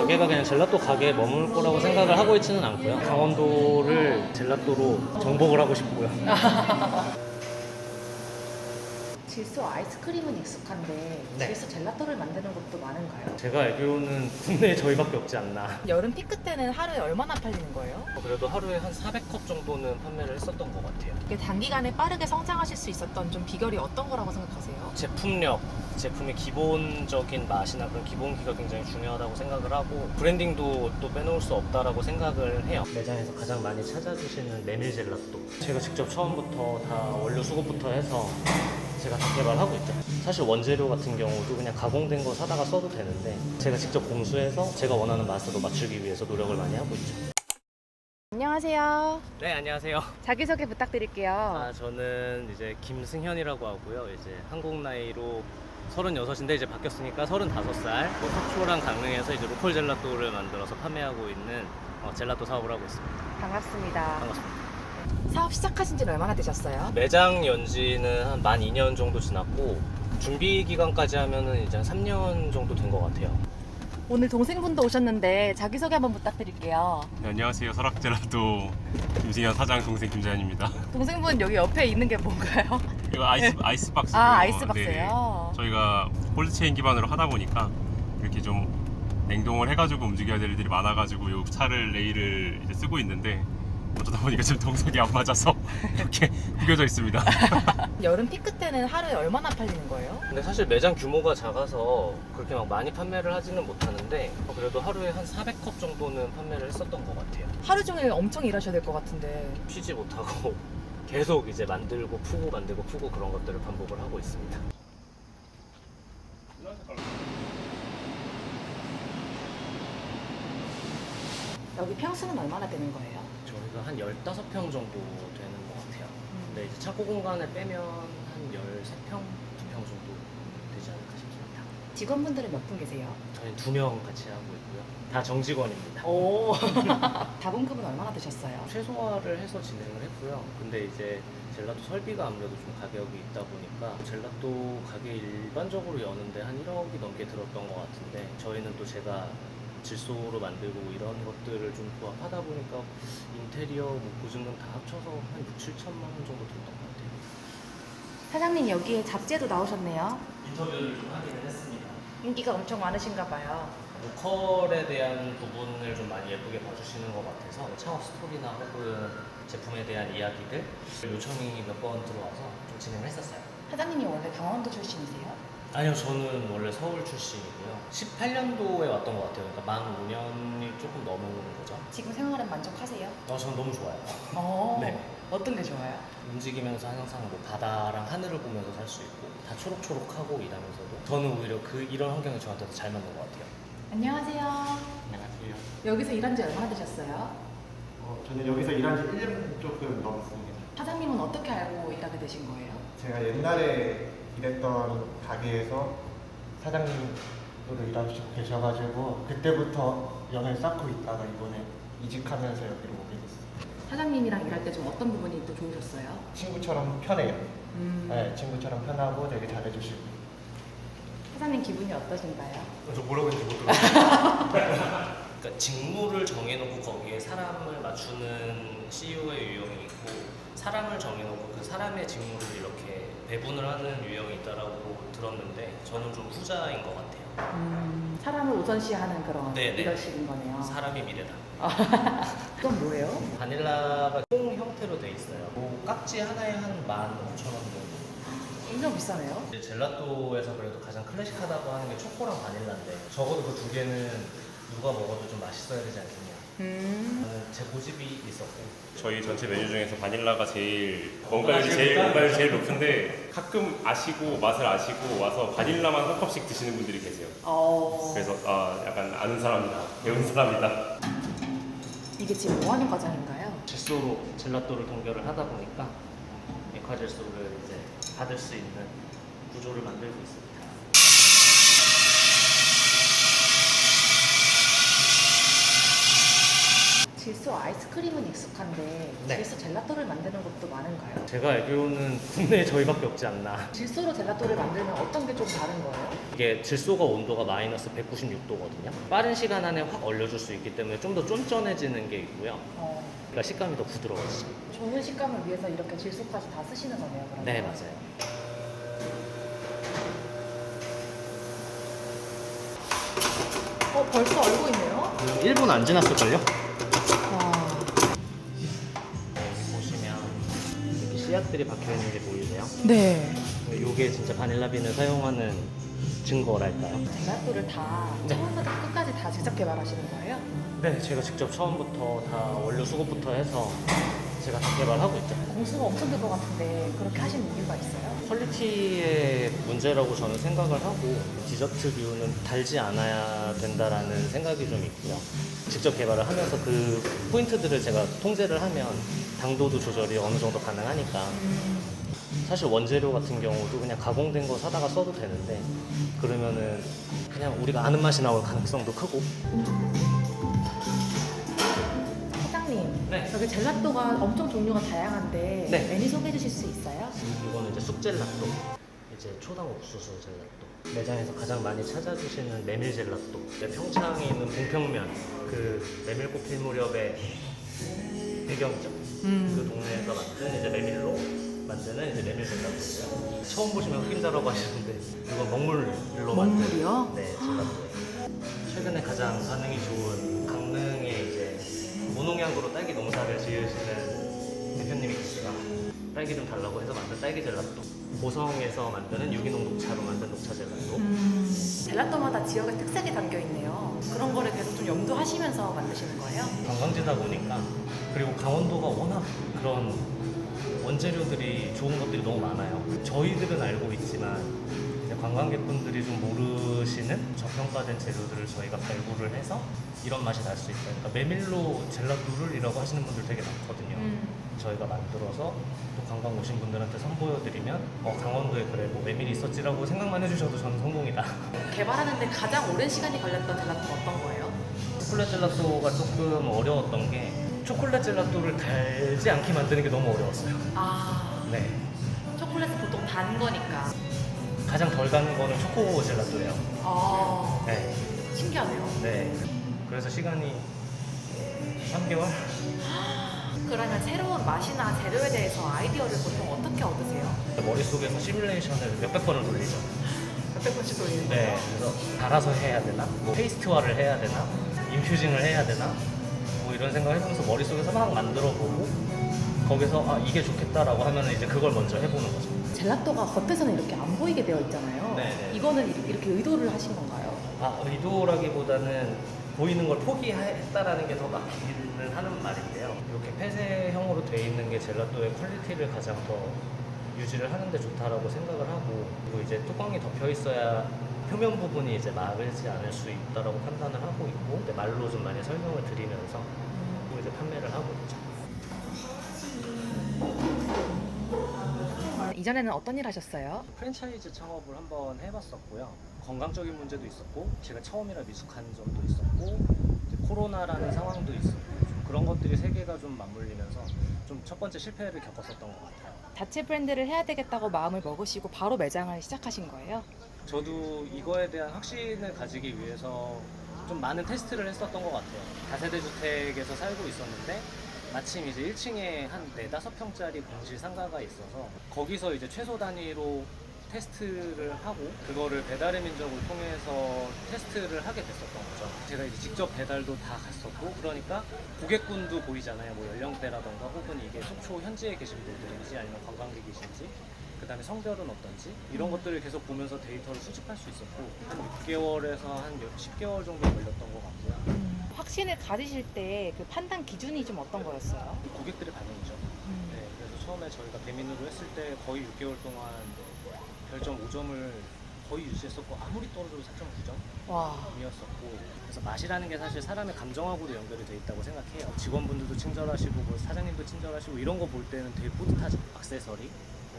여기가 그냥 젤라또 가게에 머물 거라고 생각을 하고 있지는 않고요. 강원도를 젤라또로 정복을 하고 싶고요. 질소 아이스크림은 익숙한데 네. 질소 젤라또를 만드는 곳도 많은가요? 제가 알기로는 국내에 저희밖에 없지 않나. 여름 피크 때는 하루에 얼마나 팔리는 거예요? 그래도 하루에 한 400컵 정도는 판매를 했었던 것 같아요. 이게 단기간에 빠르게 성장하실 수 있었던 좀 비결이 어떤 거라고 생각하세요? 제품력, 제품의 기본적인 맛이나 그런 기본기가 굉장히 중요하다고 생각을 하고 브랜딩도 또 빼놓을 수 없다라고 생각을 해요. 매장에서 가장 많이 찾아주시는 메밀 젤라또. 제가 직접 처음부터 다 원료 수급부터 해서 제가 다 개발하고 있죠. 사실 원재료 같은 경우도 그냥 가공된 거 사다가 써도 되는데 제가 직접 공수해서 제가 원하는 맛으로 맞추기 위해서 노력을 많이 하고 있죠. 안녕하세요. 네, 안녕하세요. 자기소개 부탁드릴게요. 저는 이제 김승현이라고 하고요. 이제 한국 나이로 36인데 이제 바뀌었으니까 35살. 속초랑 강릉에서 이제 로컬 젤라또를 만들어서 판매하고 있는 젤라또 사업을 하고 있습니다. 반갑습니다. 반갑습니다. 사업 시작하신 지는 얼마나 되셨어요? 매장 연지는 한 만 2년 정도 지났고 준비 기간까지 하면은 이제 한 3년 정도 된 것 같아요. 오늘 동생분도 오셨는데 자기소개 한번 부탁드릴게요. 네, 안녕하세요. 설악젤라또 김승현 사장 동생 김재현입니다. 동생분 여기 옆에 있는 게 뭔가요? 이거 아이스박스고요. 아이스박스요? 저희가 콜드체인 기반으로 하다 보니까 이렇게 좀 냉동을 해가지고 움직여야 될 일들이 많아가지고 이 차를 레일을 이제 쓰고 있는데 어쩌다 보니까 지금 동선이 안 맞아서 이렇게 구겨져 있습니다. 여름 피크 때는 하루에 얼마나 팔리는 거예요? 근데 사실 매장 규모가 작아서 그렇게 막 많이 판매를 하지는 못하는데 그래도 하루에 한 400컵 정도는 판매를 했었던 것 같아야. 하루 종일 엄청 일하셔야 될 것 같은데. 쉬지 못하고 계속 이제 만들고 푸고 만들고 푸고 그런 것들을 반복을 하고 있습니다. 여기 평수는 얼마나 되는 거예요? 저희가 한 15평 정도 되는 것 같아요. 근데 이제 창고 공간을 빼면 한 13평, 2평 정도 되지 않을까 싶습니다. 직원분들은 몇 분 계세요? 저희는 2명 같이 하고 있고요. 다 정직원입니다. 오. 자본금은 얼마나 드셨어요? 최소화를 해서 진행을 했고요. 근데 이제 젤라또 설비가 아무래도 좀 가격이 있다 보니까 젤라또 가게 일반적으로 여는데 한 1억이 넘게 들었던 것 같은데 저희는 또 제가 질소로 만들고 이런 것들을 좀 부합하다 보니까 인테리어, 뭐 보증금 다 합쳐서 한 6, 7천만 원 정도 들었던 것 같아요. 사장님 여기에 잡지에도 나오셨네요. 인터뷰를 좀 하기는 했습니다. 인기가 엄청 많으신가 봐요. 로컬에 대한 부분을 좀 많이 예쁘게 봐주시는 것 같아서 창업 스토리나 혹은 제품에 대한 이야기들 요청이 몇 번 들어와서 좀 진행을 했었어요. 사장님이 원래 강원도 출신이세요? 아니요, 저는 원래 서울 출신이고요. 18년도에 왔던 것 같아요. 그러니까 만 5년이 조금 넘은 거죠. 지금 생활은 만족하세요? 저는 너무 좋아요. 네. 어떤 게 좋아요? 움직이면서 항상 뭐 바다랑 하늘을 보면서 살 수 있고 다 초록초록하고 이러면서도 저는 오히려 이런 환경이 저한테 더 잘 맞는 것 같아요. 안녕하세요. 안녕하세요. 여기서 일한 지 얼마나 되셨어요? 저는 여기서 일한 지 1년 조금 넘었습니다. 사장님은 어떻게 알고 일하게 되신 거예요? 제가 옛날에 일했던 가게에서 사장님으로 일하시고 계셔가지고 그때부터 연을 쌓고 있다가 이번에 이직하면서 여기로 오게 됐어요. 사장님이랑 일할 때 좀 어떤 부분이 또 좋으셨어요? 친구처럼 편해요. 네, 친구처럼 편하고 되게 잘해주시고. 사장님 기분이 어떠신가요? 저 뭐라고 했는지 못 들었어요. 그러니까 직무를 정해놓고 거기에 사람을 맞추는 CEO의 유형이 있고 사람을 정해놓고 그 사람의 직무를 이렇게 배분을 하는 유형이 있다라고 들었는데 저는 좀 후자인 것 같아요. 사람을 우선시하는 그런 네네. 리더십인 거네요. 사람이 미래다. 그건 뭐예요? 바닐라가 통 형태로 돼 있어요. 뭐 깍지 하나에 한 15,000원 정도. 엄청 비싸네요. 이제 젤라또에서 그래도 가장 클래식하다고 하는 게 초코랑 바닐라인데 적어도 그 두 개는 누가 먹어도 좀 맛있어야 되지 않겠냐. 저는 제 고집이 있었고 저희 전체 메뉴 중에서 바닐라가 원가율이 제일 높은데 가끔 아시고 맛을 아시고 와서 바닐라만 한 컵씩 드시는 분들이 계세요. 그래서 약간 아는 사람이다, 배운 사람이다. 이게 지금 뭐 하는 과정인가요? 젯소로 젤라또를 동결을 하다 보니까 액화젯소를 이제 받을 수 있는 구조를 만들고 있습니다. 질소 아이스크림은 익숙한데 네. 질소 젤라또를 만드는 곳도 많은가요? 제가 알기로는 국내에 저희밖에 없지 않나. 질소로 젤라또를 만들면 어떤 게 좀 다른 거예요? 이게 질소가 온도가 마이너스 196도거든요. 빠른 시간 안에 확 얼려줄 수 있기 때문에 좀 더 쫀쫀해지는 게 있고요. 그러니까 식감이 더 부드러워지죠. 좋은 식감을 위해서 이렇게 질소까지 다 쓰시는 거네요, 그러면? 네, 맞아요. 벌써 얼고 있네요? 1분 안 지났을걸요? 와. 여기 보시면 이렇게 씨앗들이 박혀있는 게 보이세요? 네. 이게 진짜 바닐라빈을 사용하는 증거랄까요? 젤라또를 다 네. 처음부터 끝까지 다 직접 개발하시는 거예요? 네, 제가 직접 처음부터 다 원료 수급부터 해서 제가 다 개발하고 있죠. 공수가 엄청 들 것 같은데 그렇게 하시는 이유가 있어요? 퀄리티의 문제라고 저는 생각을 하고 디저트류는 달지 않아야 된다라는 생각이 좀 있고요. 직접 개발을 하면서 그 포인트들을 제가 통제를 하면 당도도 조절이 어느 정도 가능하니까 사실 원재료 같은 경우도 그냥 가공된 거 사다가 써도 되는데 그러면은 그냥 우리가 아는 맛이 나올 가능성도 크고. 사장님, 네. 여기 젤라또가 엄청 종류가 다양한데 네. 메뉴 소개해 주실 수 있어요? 이거는 이제 쑥젤라또, 이제 초당 옥수수 젤라또. 매장에서 가장 많이 찾아주시는 메밀 젤라또. 이제 평창에 있는 봉평면 그 메밀꽃 필 무렵의 배경이죠. 그 동네에서 만든 이제 메밀로 만드는 이제 메밀 젤라또고요. 처음 보시면 흑임자라고 하시는데 이건 먹물로 만든 먹물이요? 네, 젤라또예요. 최근에 가장 반응이 좋은 강릉에 이제 무농약으로 딸기 농사를 지으시는 대표님이 계세요. 딸기 좀 달라고 해서 만든 딸기 젤라또. 고성에서 만드는 유기농 녹차로 만든 녹차 젤라또. 젤라또마다 지역의 특색이 담겨 있네요. 그런 거를 계속 좀 염두하시면서 만드시는 거예요? 관광지다 보니까 그리고 강원도가 워낙 그런 원재료들이 좋은 것들이 너무 많아요. 저희들은 알고 있지만 이제 관광객분들이 좀 모르시는 저평가된 재료들을 저희가 발굴을 해서 이런 맛이 날 수 있다. 그러니까 메밀로 젤라또를이라고 하시는 분들 되게 많거든요. 저희가 만들어서 또 관광 오신 분들한테 선보여드리면 강원도에 그래 뭐 메밀이 있었지라고 생각만 해주셔도 저는 성공이다. 개발하는데 가장 오랜 시간이 걸렸던 젤라또가 어떤 거예요? 초콜릿 젤라또가 조금 어려웠던 게 초콜릿 젤라또를 달지 않게 만드는 게 너무 어려웠어요. 아, 네. 초콜릿은 보통 단 거니까. 가장 덜 단 거는 초코 젤라또예요. 아, 네. 신기하네요. 네. 그래서 시간이 3개월? 그러면 새로운 맛이나 재료에 대해서 아이디어를 보통 어떻게 얻으세요? 머릿속에서 시뮬레이션을 몇백 번을 돌리죠. 몇백 번씩 돌리는 네. 거예요? 그래서 달아서 해야 되나? 뭐 페이스트화를 해야 되나? 인퓨징을 해야 되나? 뭐 이런 생각을 해보면서 머릿속에서 막 만들어 보고 거기서 이게 좋겠다라고 하면 이제 그걸 먼저 해보는 거죠. 젤라또가 겉에서는 이렇게 안 보이게 되어 있잖아요. 네네. 이거는 이렇게 의도를 하신 건가요? 의도라기보다는 보이는 걸 포기했다라는 게 더 맞기는 하는 말인데요. 이렇게 폐쇄형으로 돼 있는 게 젤라또의 퀄리티를 가장 더 유지를 하는데 좋다라고 생각을 하고, 그리고 이제 뚜껑이 덮여 있어야 표면 부분이 이제 마르지 않을 수 있다라고 판단을 하고 있고, 이제 말로 좀 많이 설명을 드리면서 또 이제 판매를 하고 있죠. 이전에는 어떤 일 하셨어요? 프랜차이즈 창업을 한번 해봤었고요. 건강적인 문제도 있었고, 제가 처음이라 미숙한 점도 있었고, 이제 코로나라는 상황도 있었고, 좀 그런 것들이 세 개가 좀 맞물리면서 좀 첫 번째 실패를 겪었었던 것 같아요. 자체 브랜드를 해야 되겠다고 마음을 먹으시고 바로 매장을 시작하신 거예요? 저도 이거에 대한 확신을 가지기 위해서 좀 많은 테스트를 했었던 것 같아요. 다세대 주택에서 살고 있었는데 마침 이제 1층에 한 4-5평짜리 공실 상가가 있어서 거기서 이제 최소 단위로 테스트를 하고 그거를 배달의 민족을 통해서 테스트를 하게 됐었던 거죠. 제가 이제 직접 배달도 다 갔었고, 그러니까 고객군도 보이잖아요. 뭐 연령대라던가 혹은 이게 속초 현지에 계신 분들인지 아니면 관광객이신지, 그 다음에 성별은 어떤지 이런 것들을 계속 보면서 데이터를 수집할 수 있었고, 한 6개월에서 한 10개월 정도 걸렸던 것 같고요. 확신을 가지실 때 그 판단 기준이 좀 어떤 거였어요? 고객들의 반응이죠. 네, 그래서 처음에 저희가 배민으로 했을 때 거의 6개월 동안 별점 5점을 거의 유지했었고, 아무리 떨어져도 4.9점이었었고, 와. 그래서 맛이라는 게 사실 사람의 감정하고도 연결이 돼 있다고 생각해요. 직원분들도 친절하시고 뭐 사장님도 친절하시고 이런 거 볼 때는 되게 뿌듯하죠. 액세서리,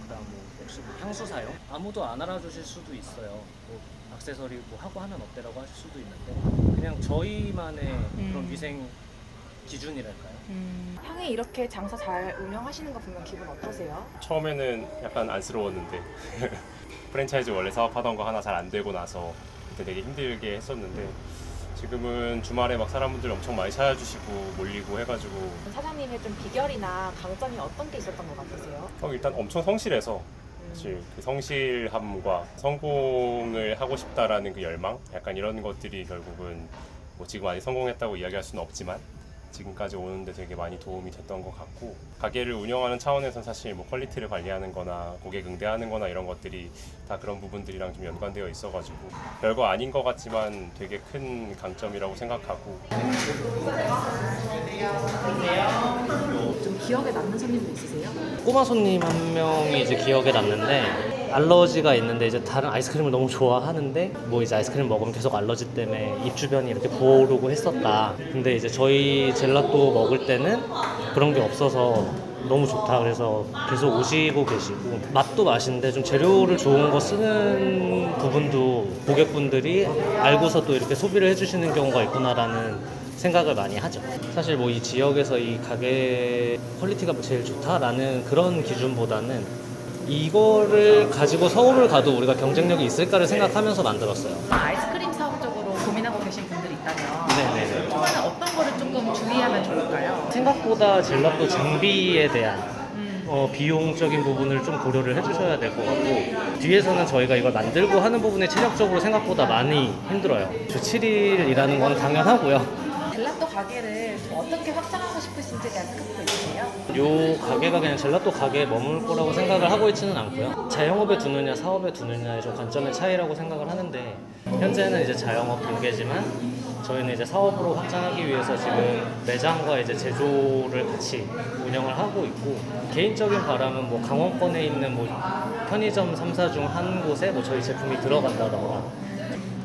그다음 뭐 혹시 뭐 향수 사용, 아무도 안 알아주실 수도 있어요. 뭐 액세서리 뭐 하고 하면 어때라고 하실 수도 있는데, 그냥 저희만의 그런 위생 기준이랄까요? 향이 이렇게 장사 잘 운영하시는 거 보면 기분 어떠세요? 처음에는 약간 안쓰러웠는데 프랜차이즈 원래 사업하던 거 하나 잘 안 되고 나서 그때 되게 힘들게 했었는데 지금은 주말에 막 사람분들 엄청 많이 찾아주시고 몰리고 해가지고 사장님의 좀 비결이나 강점이 어떤 게 있었던 것 같으세요? 일단 엄청 성실해서 사실 그 성실함과 성공을 하고 싶다라는 그 열망 약간 이런 것들이 결국은 뭐 지금 많이 성공했다고 이야기할 수는 없지만 지금까지 오는데 되게 많이 도움이 됐던 것 같고 가게를 운영하는 차원에서는 사실 뭐 퀄리티를 관리하는 거나 고객 응대하는 거나 이런 것들이 다 그런 부분들이랑 좀 연관되어 있어가지고 별거 아닌 것 같지만 되게 큰 강점이라고 생각하고 좀 기억에 남는 손님도 있으세요? 꼬마 손님 한 명이 이제 기억에 남는데 알러지가 있는데 이제 다른 아이스크림을 너무 좋아하는데 뭐 이제 아이스크림 먹으면 계속 알러지 때문에 입 주변이 이렇게 부어오르고 했었다. 근데 이제 저희 젤라또 먹을 때는 그런 게 없어서 너무 좋다. 그래서 계속 오시고 계시고 맛도 맛인데 좀 재료를 좋은 거 쓰는 부분도 고객분들이 알고서 또 이렇게 소비를 해주시는 경우가 있구나라는 생각을 많이 하죠. 사실 뭐 이 지역에서 이 가게 퀄리티가 제일 좋다라는 그런 기준보다는 이거를 가지고 서울을 가도 우리가 경쟁력이 있을까를 생각하면서 만들었어요. 아이스크림 사업 쪽으로 고민하고 계신 분들이 있다면 네네네. 초반에 어떤 거를 조금 주의하면 좋을까요? 생각보다 젤라또 장비에 대한 비용적인 부분을 좀 고려를 해주셔야 될 것 같고 뒤에서는 저희가 이걸 만들고 하는 부분에 체력적으로 생각보다 많이 힘들어요. 주 7일 일하는 건 당연하고요. 젤라또 가게를 좀 어떻게 확장하고 싶으신지에 대한 생각도 있으세요? 요 가게가 그냥 젤라또 가게에 머물 거라고 생각을 하고 있지는 않고요. 자영업에 두느냐 사업에 두느냐의 좀 관점의 차이라고 생각을 하는데 현재는 이제 자영업 단계지만 저희는 이제 사업으로 확장하기 위해서 지금 매장과 이제 제조를 같이 운영을 하고 있고 개인적인 바람은 뭐 강원권에 있는 뭐 편의점 3사 중 한 곳에 뭐 저희 제품이 들어간다던가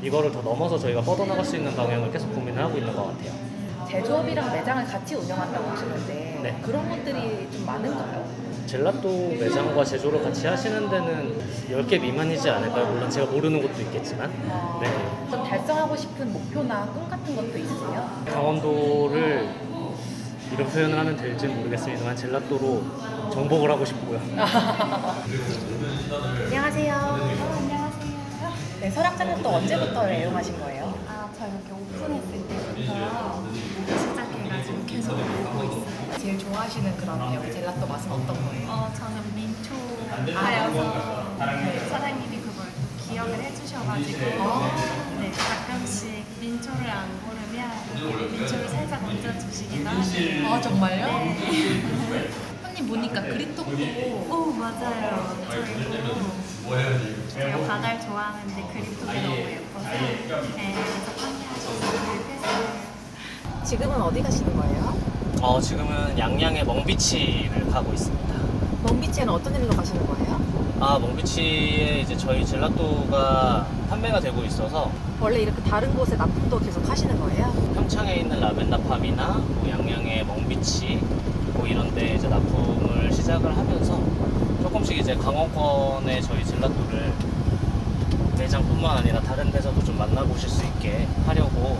이거를 더 넘어서 저희가 뻗어나갈 수 있는 방향을 계속 고민을 하고 있는 것 같아요. 제조업이랑 매장을 같이 운영한다고 하시는데 네. 그런 것들이 좀 많은가요? 젤라또 매장과 제조를 같이 하시는 데는 10개 미만이지 않을까요? 물론 제가 모르는 것도 있겠지만 네. 좀 달성하고 싶은 목표나 꿈 같은 것도 있으세요? 강원도를 이런 표현을 하면 될지 모르겠습니다만 젤라또로 정복을 하고 싶고요. 안녕하세요. 안녕하세요. 네, 설악산은 또 언제부터 애용하신 거예요? 저 여기 오픈했을 때부터 시작해가지고 계속 오고 있어요. 제일 좋아하시는 그런 여기 젤라또 맛은 어떤 거예요? 저는 민초라여서 사장님이 그걸 또 기억을 해주셔가지고 네, 가끔씩 민초를 안 고르면 민초를 살짝 얹어주시기도 하세요. 정말요? 네. 손님 보니까 그립톡도 오 맞아요. 제가 바다를 좋아하는데 그림톡이 너무 예뻐서 네, 그래서 판매하셔서 구입했어요. 지금은 어디 가시는 거예요? 지금은 양양의 멍비치를 가고 있습니다. 멍비치에는 어떤 일로 가시는 거예요? 멍비치에 이제 저희 젤라또가 판매가 되고 있어서 원래 이렇게 다른 곳에 납품도 계속 하시는 거예요? 평창에 있는 라벤더팜이나 뭐 양양의 멍비치 뭐 이런 데 이제 납품을 시작을 하면서 조금씩 이제 강원권의 저희 젤라또를 매장뿐만 아니라 다른 데서도 좀 만나보실 수 있게 하려고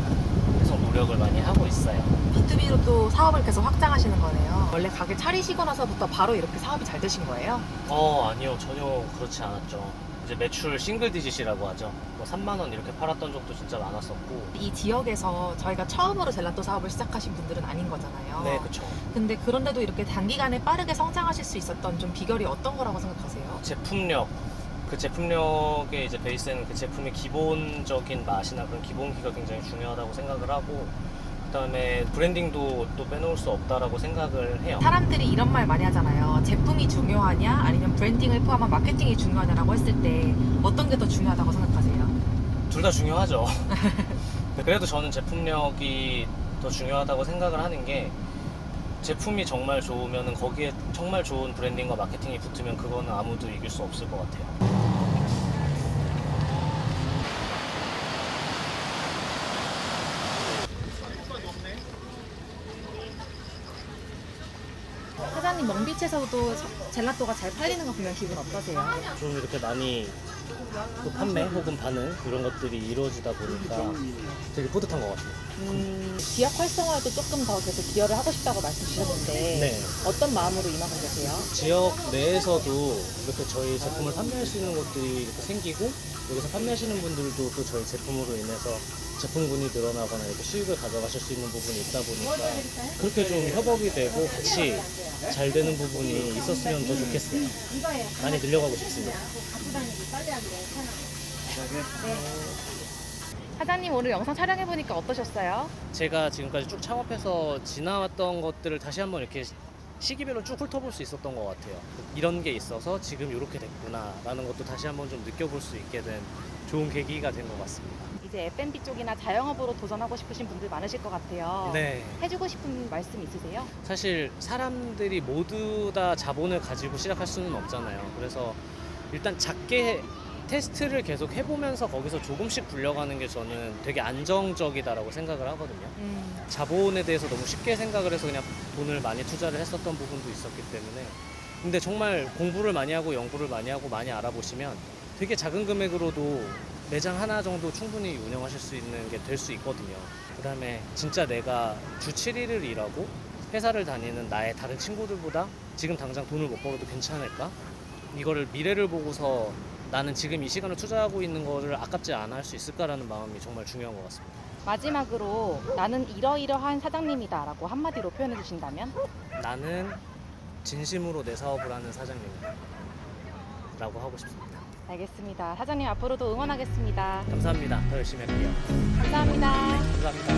계속 노력을 많이 하고 있어요. B2B로 또 사업을 계속 확장하시는 거네요. 원래 가게 차리시고 나서부터 바로 이렇게 사업이 잘 되신 거예요? 아니요, 전혀 그렇지 않았죠. 이제 매출 싱글 디짓이라고 하죠. 뭐 3만 원 이렇게 팔았던 적도 진짜 많았었고. 이 지역에서 저희가 처음으로 젤라또 사업을 시작하신 분들은 아닌 거잖아요. 네, 그쵸. 근데 그런데도 이렇게 단기간에 빠르게 성장하실 수 있었던 좀 비결이 어떤 거라고 생각하세요? 제품력. 그 제품력의 이제 베이스는 그 제품의 기본적인 맛이나 그런 기본기가 굉장히 중요하다고 생각을 하고 그다음에 브랜딩도 또 빼놓을 수 없다라고 생각을 해요. 사람들이 이런 말 많이 하잖아요. 제품이 중요하냐 아니면 브랜딩을 포함한 마케팅이 중요하냐라고 했을 때 어떤 게 더 중요하다고 생각하세요? 둘 다 중요하죠. 그래도 저는 제품력이 더 중요하다고 생각을 하는 게 제품이 정말 좋으면 거기에 정말 좋은 브랜딩과 마케팅이 붙으면 그거는 아무도 이길 수 없을 것 같아요. 사장님 멍비치에서도 젤라또가 잘 팔리는 거 보면 기분 어떠세요? 좀 이렇게 많이 또 판매 혹은 반응 이런 것들이 이루어지다 보니까 되게 뿌듯한 것 같아요. 지역 활성화에도 조금 더 계속 기여를 하고 싶다고 말씀 주셨는데 네. 어떤 마음으로 임하고 계세요? 지역 내에서도 이렇게 저희 제품을 판매할 수 있는 곳들이 이렇게 생기고 여기서 판매하시는 분들도 또 저희 제품으로 인해서 제품군이 늘어나거나 이렇게 수익을 가져가실 수 있는 부분이 있다 보니까 그렇게 좀 협업이 되고 같이 잘 되는 부분이 있었으면 더 좋겠어요. 많이 늘려가고 싶습니다. 사장님 오늘 영상 촬영해보니까 어떠셨어요? 제가 지금까지 쭉 창업해서 지나왔던 것들을 다시 한번 이렇게 시기별로 쭉 훑어볼 수 있었던 것 같아요. 이런 게 있어서 지금 이렇게 됐구나 라는 것도 다시 한번 좀 느껴볼 수 있게 된 좋은 계기가 된 것 같습니다. 이제 F&B 쪽이나 자영업으로 도전하고 싶으신 분들 많으실 것 같아요. 네. 해주고 싶은 말씀 있으세요? 사실 사람들이 모두 다 자본을 가지고 시작할 수는 없잖아요. 그래서 일단 작게 테스트를 계속 해보면서 거기서 조금씩 굴려가는 게 저는 되게 안정적이다라고 생각을 하거든요. 자본에 대해서 너무 쉽게 생각을 해서 그냥 돈을 많이 투자를 했었던 부분도 있었기 때문에 근데 정말 공부를 많이 하고 연구를 많이 하고 많이 알아보시면 되게 작은 금액으로도 매장 하나 정도 충분히 운영하실 수 있는 게 될 수 있거든요. 그 다음에 진짜 내가 주 7일을 일하고 회사를 다니는 나의 다른 친구들보다 지금 당장 돈을 못 벌어도 괜찮을까? 이거를 미래를 보고서 나는 지금 이 시간을 투자하고 있는 거를 아깝지 않아 할 수 있을까라는 마음이 정말 중요한 것 같습니다. 마지막으로 나는 이러이러한 사장님이다 라고 한마디로 표현해 주신다면? 나는 진심으로 내 사업을 하는 사장님이다 라고 하고 싶습니다. 알겠습니다. 사장님 앞으로도 응원하겠습니다. 감사합니다. 더 열심히 할게요. 감사합니다. 감사합니다.